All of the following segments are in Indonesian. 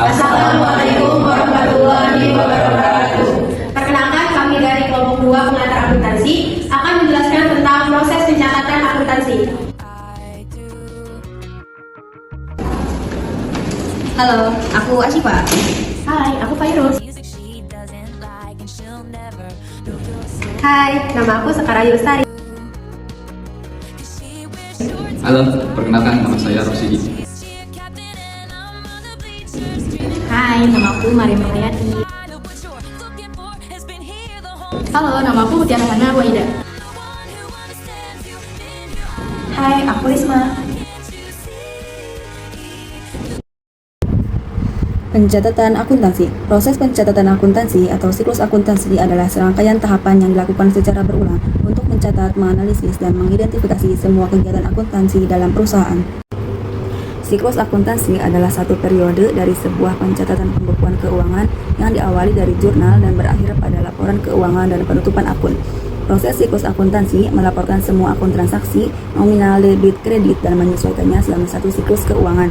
Assalamualaikum warahmatullahi wabarakatuh. Perkenalkan, kami dari kelompok 2 pengantar akuntansi akan menjelaskan tentang proses pencatatan akuntansi. Halo, aku Asyifa. Hai, aku Fairuz. Hai, nama aku Sekar Ayu Lestari. Halo, perkenalkan nama saya Rosidi. Hai, nama aku Maria Mariati. Halo, nama aku Mutiara Hana Waida. Hai, aku Risma. Pencatatan akuntansi. Proses pencatatan akuntansi atau siklus akuntansi adalah serangkaian tahapan yang dilakukan secara berulang untuk mencatat, menganalisis, dan mengidentifikasi semua kegiatan akuntansi dalam perusahaan. Siklus akuntansi adalah satu periode dari sebuah pencatatan pembukuan keuangan yang diawali dari jurnal dan berakhir pada laporan keuangan dan penutupan akun. Proses siklus akuntansi melaporkan semua akun transaksi, nominal, debit, kredit, dan menyesuaikannya selama satu siklus keuangan.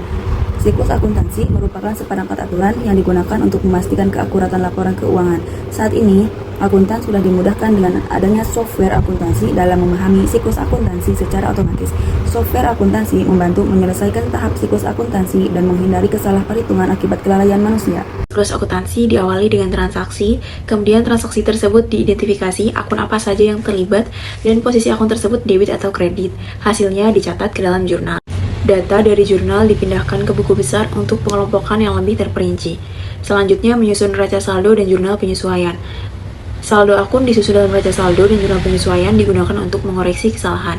Siklus akuntansi merupakan seperangkat aturan yang digunakan untuk memastikan keakuratan laporan keuangan. Saat ini, akuntan sudah dimudahkan dengan adanya software akuntansi dalam memahami siklus akuntansi secara otomatis. Software akuntansi membantu menyelesaikan tahap siklus akuntansi dan menghindari kesalahan perhitungan akibat kelalaian manusia. Siklus akuntansi diawali dengan transaksi, kemudian transaksi tersebut diidentifikasi akun apa saja yang terlibat, dan posisi akun tersebut debit atau kredit. Hasilnya dicatat ke dalam jurnal. Data dari jurnal dipindahkan ke buku besar untuk pengelompokan yang lebih terperinci. Selanjutnya menyusun neraca saldo dan jurnal penyesuaian. Saldo akun disusun dalam neraca saldo dan jurnal penyesuaian digunakan untuk mengoreksi kesalahan.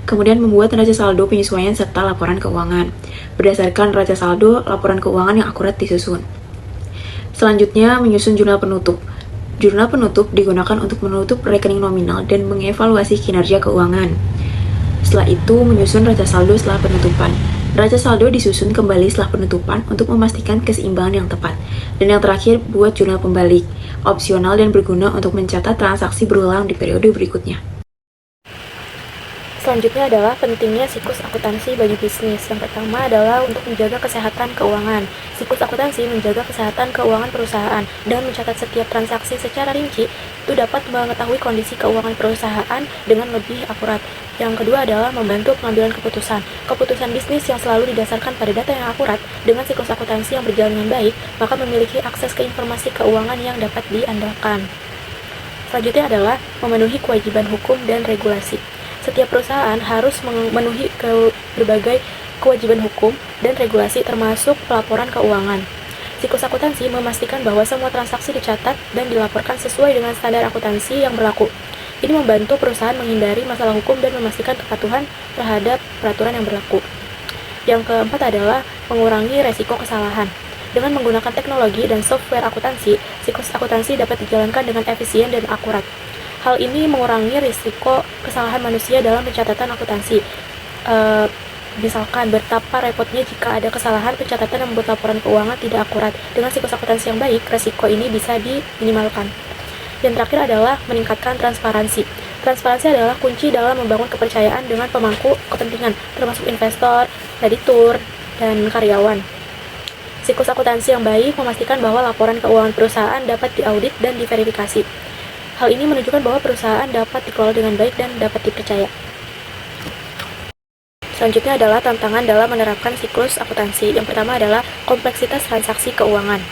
Kemudian membuat neraca saldo penyesuaian serta laporan keuangan. Berdasarkan neraca saldo, laporan keuangan yang akurat disusun. Selanjutnya menyusun jurnal penutup. Jurnal penutup digunakan untuk menutup rekening nominal dan mengevaluasi kinerja keuangan. Setelah itu, menyusun neraca saldo setelah penutupan. Neraca saldo disusun kembali setelah penutupan untuk memastikan keseimbangan yang tepat. Dan yang terakhir, buat jurnal pembalik, opsional dan berguna untuk mencatat transaksi berulang di periode berikutnya. Selanjutnya adalah pentingnya siklus akuntansi bagi bisnis. Yang pertama adalah untuk menjaga kesehatan keuangan. Siklus akuntansi menjaga kesehatan keuangan perusahaan dan mencatat setiap transaksi secara rinci itu dapat mengetahui kondisi keuangan perusahaan dengan lebih akurat. Yang kedua adalah membantu pengambilan keputusan. Keputusan bisnis yang selalu didasarkan pada data yang akurat dengan siklus akuntansi yang berjalan dengan baik, maka memiliki akses ke informasi keuangan yang dapat diandalkan. Selanjutnya adalah memenuhi kewajiban hukum dan regulasi. Setiap perusahaan harus memenuhi berbagai kewajiban hukum dan regulasi termasuk pelaporan keuangan. Siklus akuntansi memastikan bahwa semua transaksi dicatat dan dilaporkan sesuai dengan standar akuntansi yang berlaku. Ini membantu perusahaan menghindari masalah hukum dan memastikan kepatuhan terhadap peraturan yang berlaku. Yang keempat adalah mengurangi resiko kesalahan. Dengan menggunakan teknologi dan software akuntansi, siklus akuntansi dapat dijalankan dengan efisien dan akurat. Hal ini mengurangi risiko kesalahan manusia dalam pencatatan akuntansi. Misalkan, betapa repotnya jika ada kesalahan pencatatan yang membuat laporan keuangan tidak akurat. Dengan siklus akuntansi yang baik, risiko ini bisa diminimalkan. Yang terakhir adalah meningkatkan transparansi. Transparansi adalah kunci dalam membangun kepercayaan dengan pemangku kepentingan, termasuk investor, kreditur, dan karyawan. Siklus akuntansi yang baik memastikan bahwa laporan keuangan perusahaan dapat diaudit dan diverifikasi. Hal ini menunjukkan bahwa perusahaan dapat dikelola dengan baik dan dapat dipercaya. Selanjutnya adalah tantangan dalam menerapkan siklus akuntansi. Yang pertama adalah kompleksitas transaksi keuangan.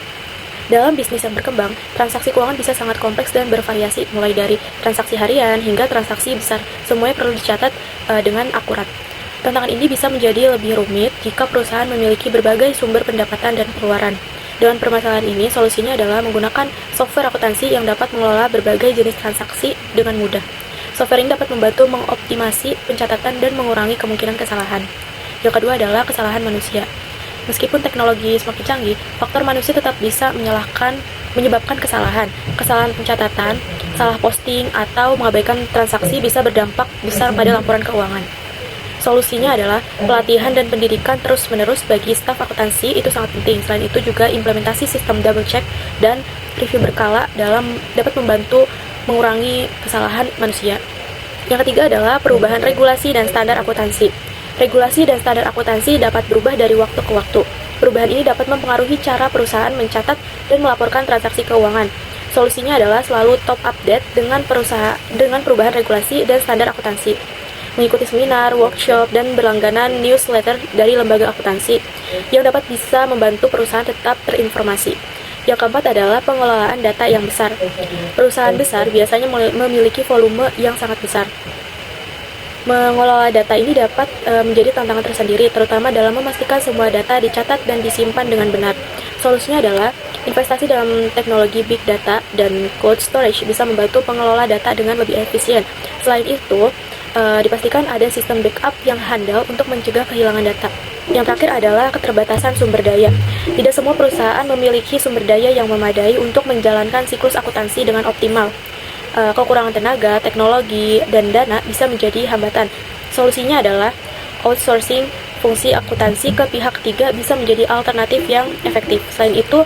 Dalam bisnis yang berkembang, transaksi keuangan bisa sangat kompleks dan bervariasi, mulai dari transaksi harian hingga transaksi besar. Semuanya perlu dicatat dengan akurat. Tantangan ini bisa menjadi lebih rumit jika perusahaan memiliki berbagai sumber pendapatan dan pengeluaran. Dengan permasalahan ini, solusinya adalah menggunakan software akuntansi yang dapat mengelola berbagai jenis transaksi dengan mudah. Software ini dapat membantu mengoptimasi pencatatan dan mengurangi kemungkinan kesalahan. Yang kedua adalah kesalahan manusia. Meskipun teknologi semakin canggih, faktor manusia tetap bisa menyebabkan kesalahan. Kesalahan pencatatan, salah posting, atau mengabaikan transaksi bisa berdampak besar pada laporan keuangan. Solusinya adalah pelatihan dan pendidikan terus-menerus bagi staf akuntansi itu sangat penting. Selain itu juga implementasi sistem double check dan review berkala dapat membantu mengurangi kesalahan manusia. Yang ketiga adalah perubahan regulasi dan standar akuntansi. Regulasi dan standar akuntansi dapat berubah dari waktu ke waktu. Perubahan ini dapat mempengaruhi cara perusahaan mencatat dan melaporkan transaksi keuangan. Solusinya adalah selalu top update dengan perubahan regulasi dan standar akuntansi. Mengikuti seminar, workshop, dan berlangganan newsletter dari lembaga akuntansi yang dapat bisa membantu perusahaan tetap terinformasi. Yang keempat adalah pengelolaan data yang besar. Perusahaan besar biasanya memiliki volume yang sangat besar. Mengelola data ini dapat menjadi tantangan tersendiri, terutama dalam memastikan semua data dicatat dan disimpan dengan benar. Solusinya adalah investasi dalam teknologi big data dan cold storage bisa membantu pengelola data dengan lebih efisien. Selain itu, dipastikan ada sistem backup yang handal untuk mencegah kehilangan data. Yang terakhir adalah keterbatasan sumber daya. Tidak semua perusahaan memiliki sumber daya yang memadai untuk menjalankan siklus akuntansi dengan optimal. Kekurangan tenaga, teknologi, dan dana bisa menjadi hambatan. Solusinya adalah outsourcing fungsi akuntansi ke pihak ketiga bisa menjadi alternatif yang efektif. Selain itu,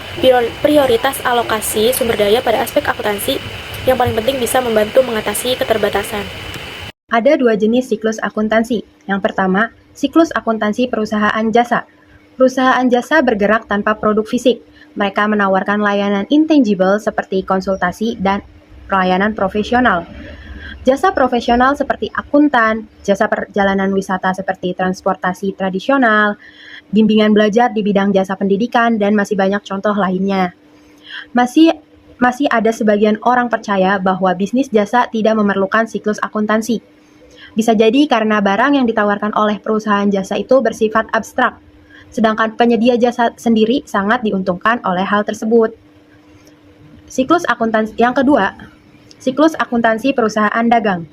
prioritas alokasi sumber daya pada aspek akuntansi yang paling penting bisa membantu mengatasi keterbatasan. Ada dua jenis siklus akuntansi. Yang pertama, siklus akuntansi perusahaan jasa. Perusahaan jasa bergerak tanpa produk fisik. Mereka menawarkan layanan intangible seperti konsultasi dan pelayanan profesional. Jasa profesional seperti akuntan, jasa perjalanan wisata seperti transportasi tradisional, bimbingan belajar di bidang jasa pendidikan, dan masih banyak contoh lainnya. Masih ada sebagian orang percaya bahwa bisnis jasa tidak memerlukan siklus akuntansi. Bisa jadi karena barang yang ditawarkan oleh perusahaan jasa itu bersifat abstrak, sedangkan penyedia jasa sendiri sangat diuntungkan oleh hal tersebut. Siklus akuntansi yang kedua, siklus akuntansi perusahaan dagang.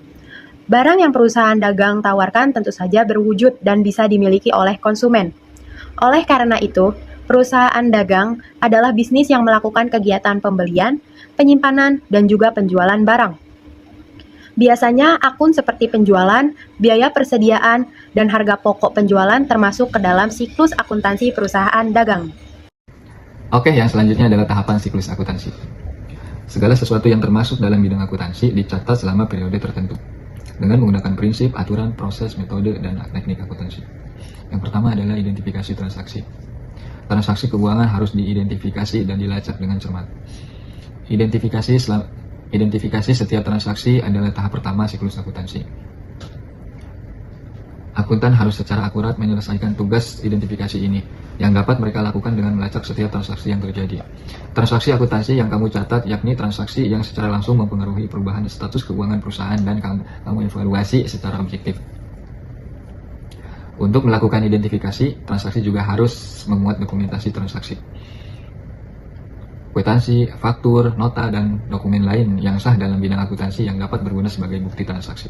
Barang yang perusahaan dagang tawarkan tentu saja berwujud dan bisa dimiliki oleh konsumen. Oleh karena itu, perusahaan dagang adalah bisnis yang melakukan kegiatan pembelian, penyimpanan, dan juga penjualan barang. Biasanya akun seperti penjualan, biaya persediaan, dan harga pokok penjualan termasuk ke dalam siklus akuntansi perusahaan dagang. Oke, yang selanjutnya adalah tahapan siklus akuntansi. Segala sesuatu yang termasuk dalam bidang akuntansi dicatat selama periode tertentu dengan menggunakan prinsip, aturan, proses, metode, dan teknik akuntansi. Yang pertama adalah identifikasi transaksi. Transaksi keuangan harus diidentifikasi dan dilacak dengan cermat. Identifikasi setiap transaksi adalah tahap pertama siklus akuntansi. Akuntan harus secara akurat menyelesaikan tugas identifikasi ini, yang dapat mereka lakukan dengan melacak setiap transaksi yang terjadi. Transaksi akuntansi yang kamu catat yakni transaksi yang secara langsung mempengaruhi perubahan status keuangan perusahaan dan kamu evaluasi secara objektif. Untuk melakukan identifikasi, transaksi juga harus memuat dokumentasi transaksi. Kwitansi, faktur, nota, dan dokumen lain yang sah dalam bidang akuntansi yang dapat berguna sebagai bukti transaksi.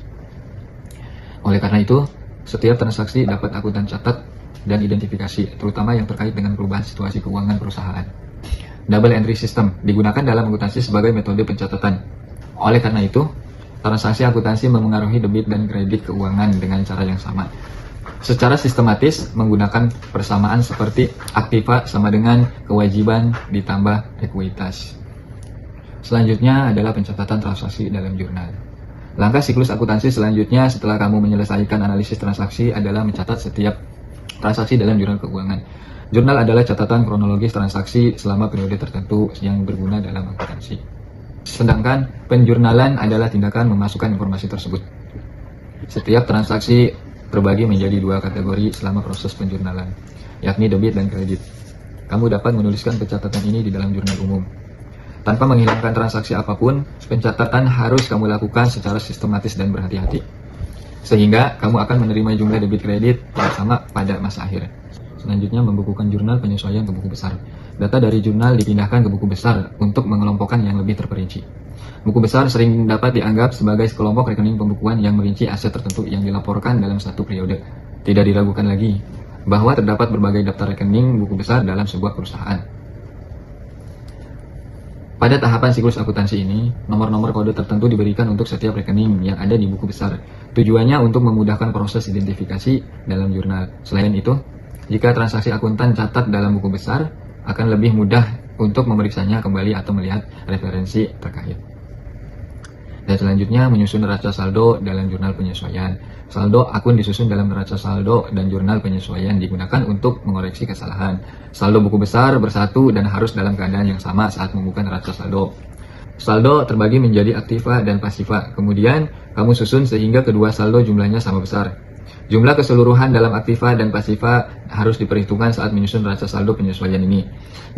Oleh karena itu, setiap transaksi dapat akuntan catat dan identifikasi, terutama yang terkait dengan perubahan situasi keuangan perusahaan. Double entry system digunakan dalam akuntansi sebagai metode pencatatan. Oleh karena itu, transaksi akuntansi memengaruhi debit dan kredit keuangan dengan cara yang sama. Secara sistematis menggunakan persamaan seperti aktiva sama dengan kewajiban ditambah ekuitas. Selanjutnya adalah pencatatan transaksi dalam jurnal. Langkah siklus akuntansi selanjutnya setelah kamu menyelesaikan analisis transaksi adalah mencatat setiap transaksi dalam jurnal keuangan. Jurnal adalah catatan kronologis transaksi selama periode tertentu yang berguna dalam akuntansi. Sedangkan penjurnalan adalah tindakan memasukkan informasi tersebut. Setiap transaksi terbagi menjadi dua kategori selama proses penjurnalan, yakni debit dan kredit. Kamu dapat menuliskan pencatatan ini di dalam jurnal umum. Tanpa menghilangkan transaksi apapun, pencatatan harus kamu lakukan secara sistematis dan berhati-hati. Sehingga kamu akan menerima jumlah debit kredit yang sama pada masa akhir. Selanjutnya, membukukan jurnal penyesuaian ke buku besar. Data dari jurnal dipindahkan ke buku besar untuk mengelompokkan yang lebih terperinci. Buku besar sering dapat dianggap sebagai sekelompok rekening pembukuan yang merinci aset tertentu yang dilaporkan dalam satu periode. Tidak diragukan lagi bahwa terdapat berbagai daftar rekening buku besar dalam sebuah perusahaan. Pada tahapan siklus akuntansi ini, nomor-nomor kode tertentu diberikan untuk setiap rekening yang ada di buku besar. Tujuannya untuk memudahkan proses identifikasi dalam jurnal. Selain itu, jika transaksi akuntan catat dalam buku besar, akan lebih mudah untuk memeriksanya kembali atau melihat referensi terkait. Dan selanjutnya menyusun neraca saldo dalam jurnal penyesuaian. Saldo akun disusun dalam neraca saldo dan jurnal penyesuaian digunakan untuk mengoreksi kesalahan. Saldo buku besar bersatu dan harus dalam keadaan yang sama saat membuka neraca saldo. Saldo terbagi menjadi aktiva dan pasiva. Kemudian kamu susun sehingga kedua saldo jumlahnya sama besar. Jumlah keseluruhan dalam aktiva dan pasiva harus diperhitungkan saat menyusun neraca saldo penyesuaian ini.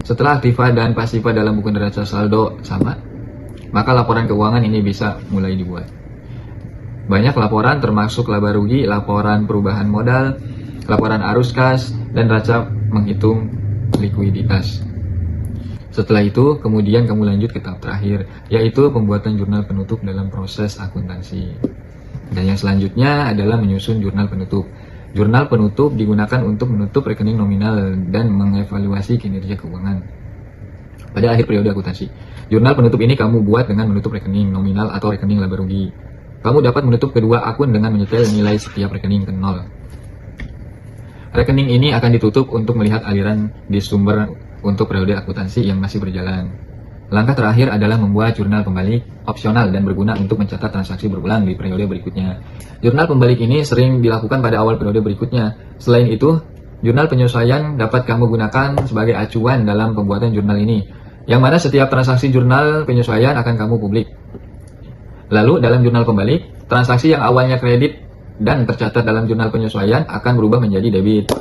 Setelah aktiva dan pasiva dalam buku neraca saldo sama, maka laporan keuangan ini bisa mulai dibuat. Banyak laporan termasuk laba rugi, laporan perubahan modal, laporan arus kas, dan neraca menghitung likuiditas. Setelah itu, kemudian kamu lanjut ke tahap terakhir, yaitu pembuatan jurnal penutup dalam proses akuntansi. Dan yang selanjutnya adalah menyusun jurnal penutup. Jurnal penutup digunakan untuk menutup rekening nominal dan mengevaluasi kinerja keuangan pada akhir periode akuntansi. Jurnal penutup ini kamu buat dengan menutup rekening nominal atau rekening laba rugi. Kamu dapat menutup kedua akun dengan menyetel nilai setiap rekening ke 0. Rekening ini akan ditutup untuk melihat aliran di sumber untuk periode akuntansi yang masih berjalan. Langkah terakhir adalah membuat jurnal pembalik opsional dan berguna untuk mencatat transaksi berulang di periode berikutnya. Jurnal pembalik ini sering dilakukan pada awal periode berikutnya. Selain itu, jurnal penyesuaian dapat kamu gunakan sebagai acuan dalam pembuatan jurnal ini, yang mana setiap transaksi jurnal penyesuaian akan kamu publik. Lalu dalam jurnal pembalik, transaksi yang awalnya kredit dan tercatat dalam jurnal penyesuaian akan berubah menjadi debit.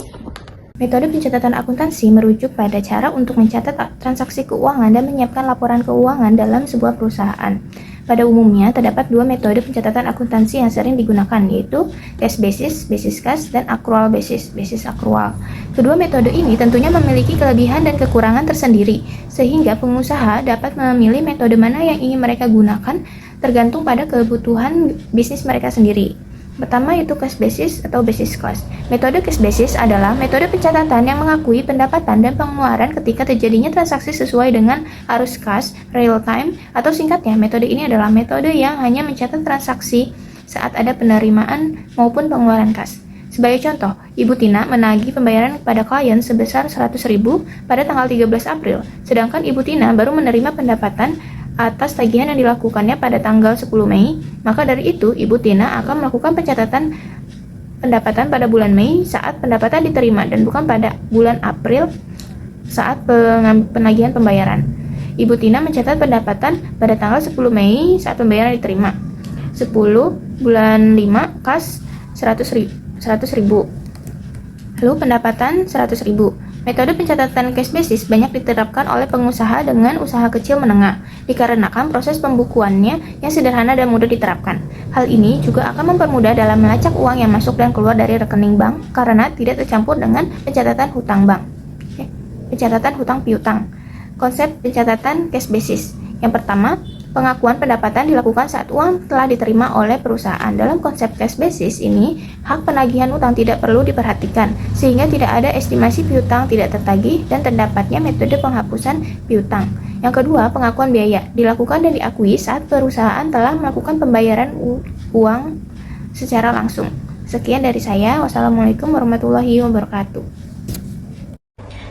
Metode pencatatan akuntansi merujuk pada cara untuk mencatat transaksi keuangan dan menyiapkan laporan keuangan dalam sebuah perusahaan. Pada umumnya, terdapat dua metode pencatatan akuntansi yang sering digunakan, yaitu cash basis, basis cash, dan accrual basis, basis accrual. Kedua metode ini tentunya memiliki kelebihan dan kekurangan tersendiri, sehingga pengusaha dapat memilih metode mana yang ingin mereka gunakan tergantung pada kebutuhan bisnis mereka sendiri. Pertama yaitu cash basis atau basis cost. Metode cash basis adalah metode pencatatan yang mengakui pendapatan dan pengeluaran ketika terjadinya transaksi sesuai dengan arus kas, real time, atau singkatnya, metode ini adalah metode yang hanya mencatat transaksi saat ada penerimaan maupun pengeluaran kas. Sebagai contoh, Ibu Tina menagih pembayaran kepada klien sebesar 100.000 pada tanggal 13 April, sedangkan Ibu Tina baru menerima pendapatan atas tagihan yang dilakukannya pada tanggal 10 Mei, maka dari itu Ibu Tina akan melakukan pencatatan pendapatan pada bulan Mei saat pendapatan diterima dan bukan pada bulan April saat penagihan pembayaran. Ibu Tina mencatat pendapatan pada tanggal 10 Mei saat pembayaran diterima. 10 bulan 5 kas 100.000. Lalu pendapatan 100.000. Metode pencatatan cash basis banyak diterapkan oleh pengusaha dengan usaha kecil menengah, dikarenakan proses pembukuannya yang sederhana dan mudah diterapkan. Hal ini juga akan mempermudah dalam melacak uang yang masuk dan keluar dari rekening bank karena tidak tercampur dengan pencatatan hutang bank. Pencatatan hutang piutang. Konsep pencatatan cash basis. Yang pertama, pengakuan pendapatan dilakukan saat uang telah diterima oleh perusahaan. Dalam konsep cash basis ini, hak penagihan utang tidak perlu diperhatikan, sehingga tidak ada estimasi piutang tidak tertagih dan terdapatnya metode penghapusan piutang. Yang kedua, pengakuan biaya dilakukan dan diakui saat perusahaan telah melakukan pembayaran uang secara langsung. Sekian dari saya. Wassalamualaikum warahmatullahi wabarakatuh.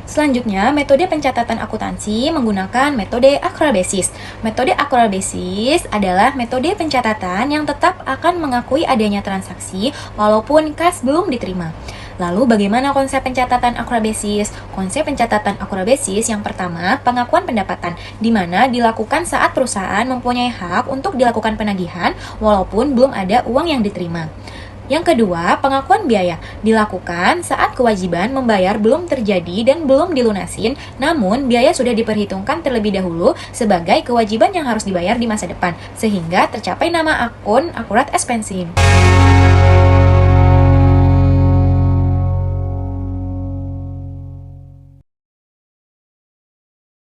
Selanjutnya, metode pencatatan akuntansi menggunakan metode accrual basis. Metode accrual basis adalah metode pencatatan yang tetap akan mengakui adanya transaksi walaupun kas belum diterima. Lalu bagaimana konsep pencatatan accrual basis? Konsep pencatatan accrual basis yang pertama, pengakuan pendapatan, di mana dilakukan saat perusahaan mempunyai hak untuk dilakukan penagihan walaupun belum ada uang yang diterima. Yang kedua, pengakuan biaya dilakukan saat kewajiban membayar belum terjadi dan belum dilunasin, namun biaya sudah diperhitungkan terlebih dahulu sebagai kewajiban yang harus dibayar di masa depan, sehingga tercapai nama akun akurat expense.